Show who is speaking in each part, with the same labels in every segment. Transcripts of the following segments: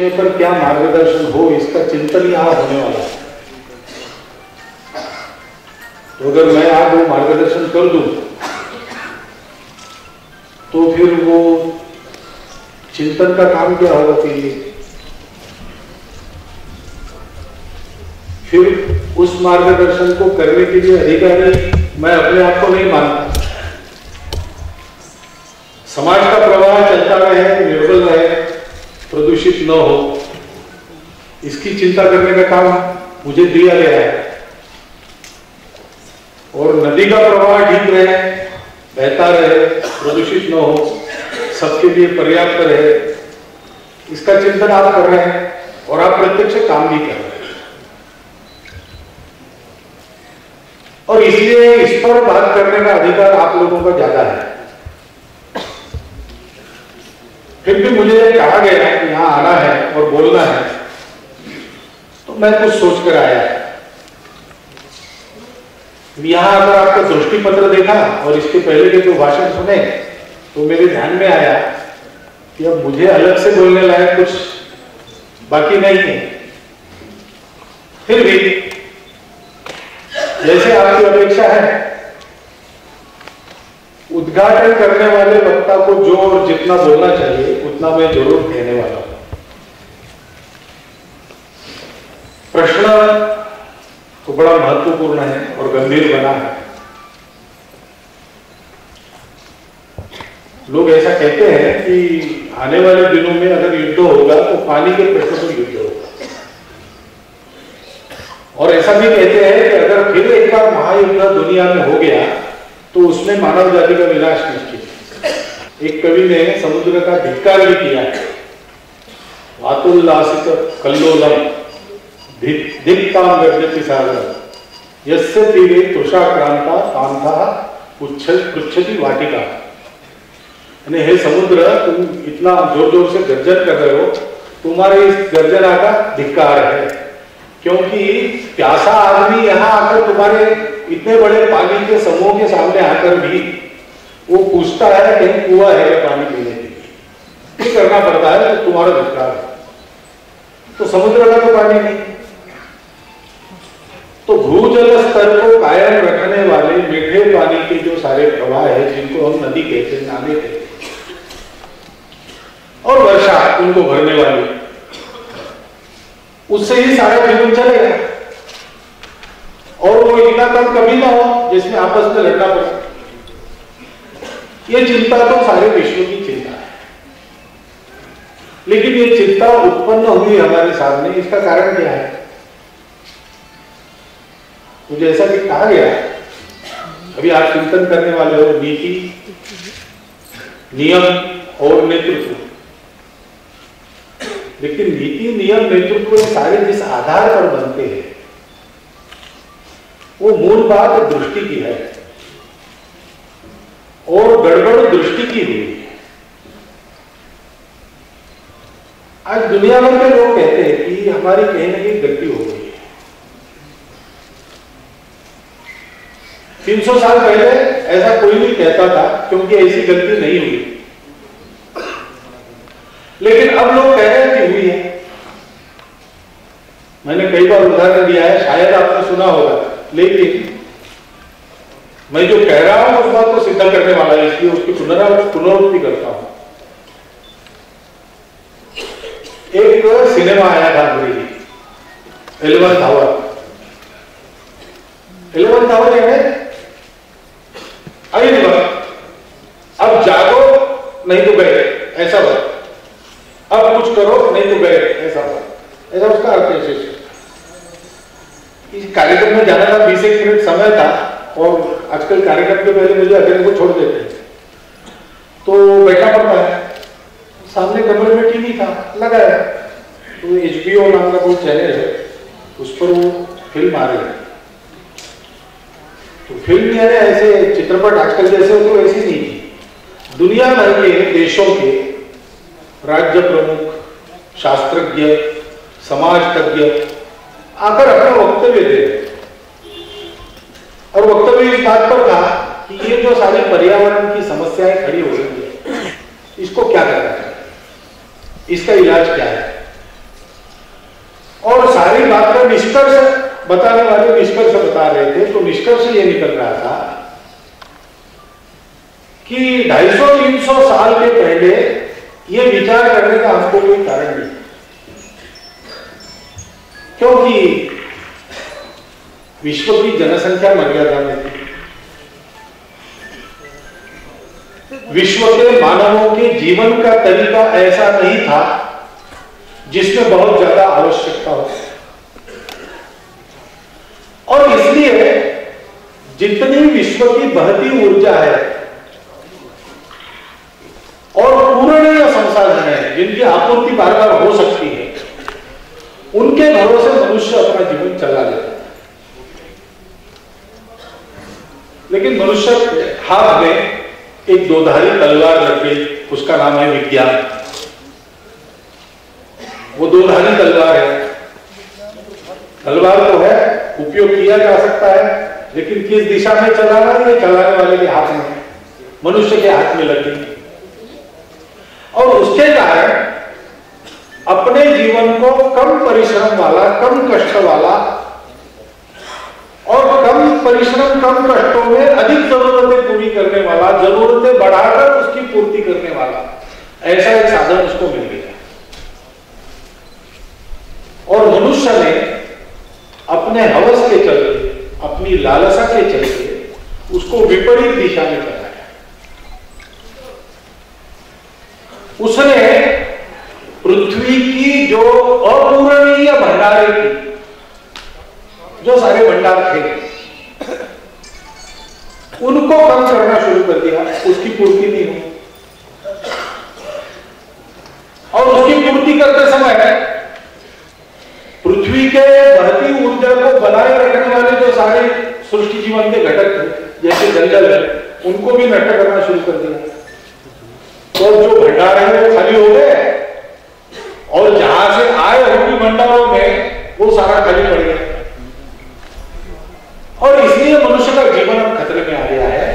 Speaker 1: विषय पर क्या मार्गदर्शन हो, इसका चिंतन यहाँ होने वाला है। तो अगर मैं आज वो मार्गदर्शन कर दूं तो फिर वो चिंतन का काम क्या होगा फिर उस मार्गदर्शन को करने के लिए अधिकारी मैं अपने आप को नहीं मानता। समाज का प्रवाह चलता रहे, निर्बल रहे, प्रदूषित न हो, इसकी चिंता करने का काम मुझे दिया गया है। और नदी का प्रवाह ठीक रहे, बहता रहे, प्रदूषित न हो, सबके लिए पर्याप्त रहे, इसका चिंतन आप कर रहे हैं और आप प्रत्यक्ष काम भी कर रहे हैं। और इसलिए इस पर बात करने का अधिकार आप लोगों का ज्यादा है। फिर भी मुझे कहा गया कि यहां आना है और बोलना है, तो मैं कुछ सोचकर आया। यहां अगर आपका दृष्टि पत्र देखा और इसके पहले के जो भाषण सुने तो मेरे ध्यान में आया कि अब मुझे अलग से बोलने लायक कुछ बाकी नहीं है। फिर भी जैसे आपकी अपेक्षा है, उद्घाटन करने वाले वक्ता को जो और जितना बोलना चाहिए उतना मैं जरूर कहने वाला हूं। प्रश्न तो बड़ा महत्वपूर्ण है और गंभीर बना है। लोग ऐसा कहते हैं कि आने वाले दिनों में अगर युद्ध होगा तो पानी के प्रश्न पर युद्ध होगा, और ऐसा भी कहते हैं कि अगर फिर एक बार महायुद्ध दुनिया में हो गया तो उसमें मानव जाति का विनाश निश्चित है। एक कवि ने समुद्र का धिक्कार भी किया है। वातुल्लासित कल्लोलम दिक्ताम गर्जति सागर यस्य तीरे तृषाक्रांता कांता पृच्छति वाटिका। यानी हे समुद्र, तुम इतना जोर जोर से गर्जन कर रहे हो, तुम्हारे इस गर्जना का धिक्कार है, क्योंकि प्यासा आदमी यहां आकर तुम्हारे इतने बड़े पानी के समूह के सामने आकर भी वो पूछता है कहीं कुआं है क्या पानी पीने के लिए, ये करना पड़ता है, तो तुम्हारा धिक्कार है। तो समुद्र का तो पानी नहीं। तो भूजल स्तर को कायम रखने वाले मीठे पानी के जो सारे प्रवाह है, जिनको हम नदी कहते हैं, नाले कहते हैं, और वर्षा उनको भरने वाली, उससे ही सारा जीवन चलेगा। और वो इतना कम कभी ना हो जिसमें आपस में लड़ना पड़े। ये चिंता तो सारे विश्व की चिंता है, लेकिन ये चिंता उत्पन्न हुई हमारे सामने, इसका कारण क्या है? तो जैसा कि कहा गया, अभी आप चिंतन करने वाले हो नीति, नियम और नेतृत्व। लेकिन नीति, नियम, नेतृत्व ये सारे जिस आधार पर बनते हैं वो मूल बात दृष्टि की है, और गड़बड़ दृष्टि की हुई है। आज दुनिया भर के लोग कहते हैं कि हमारी कहीं ना कहीं गलती हो गई है। 300 साल पहले ऐसा कोई नहीं कहता था, क्योंकि ऐसी गलती नहीं हुई। लेकिन अब लोग कह रहे हैं कि हुई है। मैंने कई बार उदाहरण दिया है, शायद आपने सुना होगा, लेकिन मैं जो कह रहा हूं उस बात को सिद्ध करने वाला है, इसलिए उसकी पुनरावृत्ति करता हूं। एक सिनेमा आया था अंग्रेजी, 11th आवर। 11th आवर है आई नहीं बात, अब जागो नहीं तो गए, ऐसा बात, अब कुछ करो नहीं तो गए, ऐसा बात, ऐसा उसका अर्थ है। इस कार्यक्रम में जाना था, 20 मिनट समय था, और आजकल कार्यक्रम के पहले मुझे अकेले को छोड़ देते हैं, तो बैठा पड़ता है। सामने कमरे में टीवी था लगाया, तो HBO नाम का कोई चैनल है, उस पर वो फिल्म आ रही है। तो फिल्म यानी ऐसे चित्रपट आजकल जैसे होते वैसी नहीं थी। दुनिया भर के देशों के राज्य प्रमुख, शास्त्रज्ञ, समाजतज्ञ आकर अपना वक्तव्य दे रहे, और वक्तव्य इस बात पर था कि ये जो सारी पर्यावरण की समस्याएं खड़ी हो रही है, इसको क्या करना चाहिए, इसका इलाज क्या है। और सारी बात का निष्कर्ष बताने वाले निष्कर्ष बता रहे थे, तो निष्कर्ष ये निकल रहा था कि 250-300 साल के पहले ये विचार करने का हमको कोई कारण नहीं, क्योंकि विश्व की जनसंख्या मर्यादा में थी। विश्व के मानवों के जीवन का तरीका ऐसा नहीं था जिसमें बहुत ज्यादा आवश्यकता हो, और इसलिए जितनी विश्व की बहती ऊर्जा है और पूर्णीय संसाधन है जिनकी आपूर्ति बार बार हो सकती है, उनके भरोसे मनुष्य अपना जीवन चला लेता है। लेकिन मनुष्य हाथ में एक दोधारी तलवार रखे, उसका नाम है विज्ञान। वो दोधारी तलवार है, तलवार तो है, उपयोग किया जा सकता है, लेकिन किस दिशा में चलाना है ये चलाने वाले के हाथ में, मनुष्य के हाथ में लगी। और उसके कारण अपने जीवन को कम परिश्रम वाला, कम कष्ट वाला और कम परिश्रम कम कष्टों में अधिक जरूरतें पूरी करने वाला, जरूरतें बढ़ाकर उसकी पूर्ति करने वाला, ऐसा एक साधन उसको मिल गया। और मनुष्य ने अपने हवस के चलते, अपनी लालसा के चलते उसको विपरीत दिशा में चलाया। उसने पृथ्वी की जो अपूरणीय भंडारे थी, जो सारे भंडार थे, उनको कम करना शुरू कर दिया, उसकी पूर्ति नहीं हुई। और उसकी पूर्ति करते समय पृथ्वी के बहती ऊर्जा को बनाए रखने वाले जो सारे सृष्टि जीवन के घटक थे, जैसे जंगल है, उनको भी नष्ट करना शुरू कर दिया। तो जो भंडार है वो खाली हो गए, और जहां से आए हुए भंडारों में वो सारा खाली पड़ गया। और इसलिए मनुष्य का जीवन अब खतरे में आ गया है।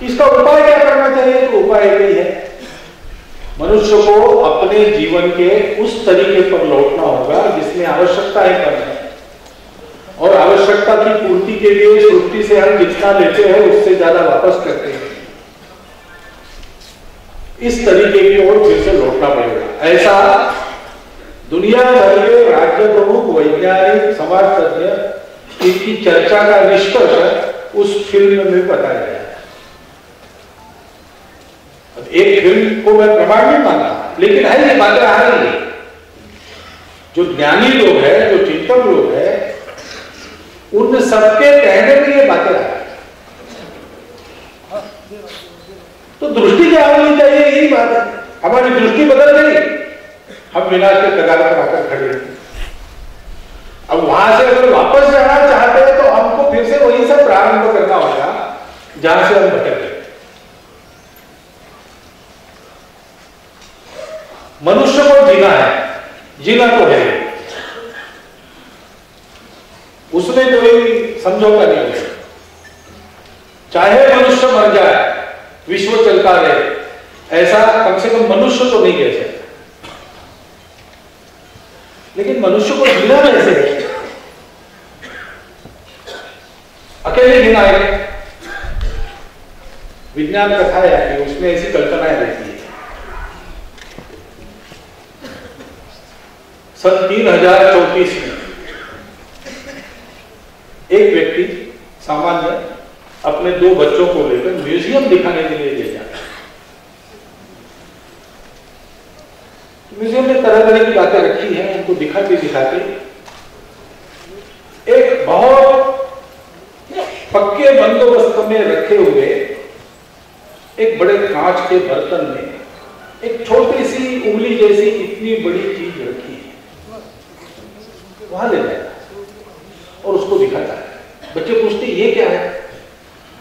Speaker 1: इसका उपाय क्या करना चाहिए? तो उपाय यही है, मनुष्य को अपने जीवन के उस तरीके पर लौटना होगा जिसमें आवश्यकताएं कम है, और आवश्यकता की पूर्ति के लिए सृष्टि से हम जितना लेते हैं उससे ज्यादा वापस करते हैं। इस तरीके की ओर फिर से लौटना पड़ेगा। ऐसा दुनिया भर के राज्य प्रमुख, वैज्ञानिक, समाज तज्ञ इनकी चर्चा का निष्कर्ष उस फिल्म में बताया गया। एक फिल्म को मैं प्रमाण नहीं मानता, लेकिन है ये बातें आ रही है। जो ज्ञानी लोग हैं, जो चिंतक लोग हैं, उन सबके कहने में ये बातें आ रही है। तो दृष्टि क्या होनी चाहिए? यही बात है, हमारी दृष्टि बदल गई, हम विनाश के कगार पर आकर खड़े हैं। अब वहां से अगर वापस जाना चाहते हैं तो हमको फिर से वही सब प्रारंभ करना होगा जहां से हम भटक गए। मनुष्य को जीना है, जीना तो है, उसमें कोई समझौता नहीं है। चाहे मनुष्य मर जाए, विश्व चलता रहे, ऐसा कम से कम मनुष्य तो नहीं कह सकता। लेकिन मनुष्य को जीना कैसे है? अकेले जीना है। विज्ञान कथा है, उसमें ऐसी कल्पनाएं रहती है। सन 3034 में एक व्यक्ति सामान्य अपने 2 बच्चों को लेकर म्यूजियम दिखाने के लिए ले जाता है। म्यूजियम में तरह तरह की बातें रखी हैं, उनको दिखाते एक बहुत पक्के बंदोबस्त में रखे हुए एक बड़े कांच के बर्तन में एक छोटी सी उंगली जैसी इतनी बड़ी चीज रखी है, वहां ले जाता और उसको दिखाता है। बच्चे पूछते ये क्या है?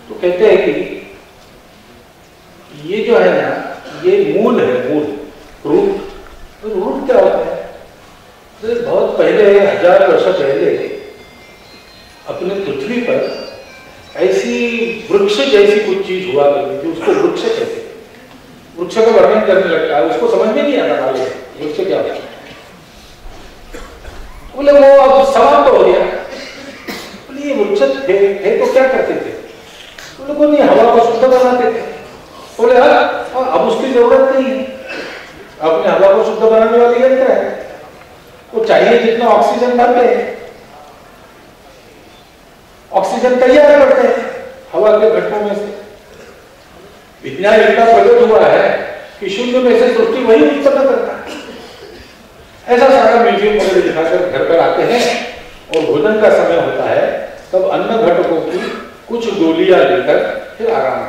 Speaker 1: तो कहते हैं कि ये जो है ना, ये मूल है, मूल, रूट। तो रूट क्या होता है? तो बहुत पहले, 1000 वर्ष पहले अपने पृथ्वी पर ऐसी वृक्ष जैसी कुछ चीज हुआ करती थी, उसको वृक्ष कहते हैं। वृक्ष का वर्णन करने लगता है, उसको समझ में नहीं आता मालूम वृक्ष क्या होता है। बोले वो अब समाप्त हो गया। बोले ये वृक्ष थे तो क्या करते थे? बोले को नहीं, हवा को शुद्ध बनाते थे। बोले हाँ, अब उसकी जरूरत नहीं है, अपने हवा को शुद्ध बनाने वाली यंत्र है, वो चाहिए जितना ऑक्सीजन भर ले, ऑक्सीजन तैयार करते हैं हवा के घटकों में से। विज्ञान इतना प्रगत हुआ है कि शून्य में से सृष्टि वही उत्पन्न करता है। ऐसा सारा म्यूजियम वगैरह दिखाकर घर पर आते हैं और भोजन का समय होता है, तब अन्न घटकों की कुछ गोलियां लेकर फिर आराम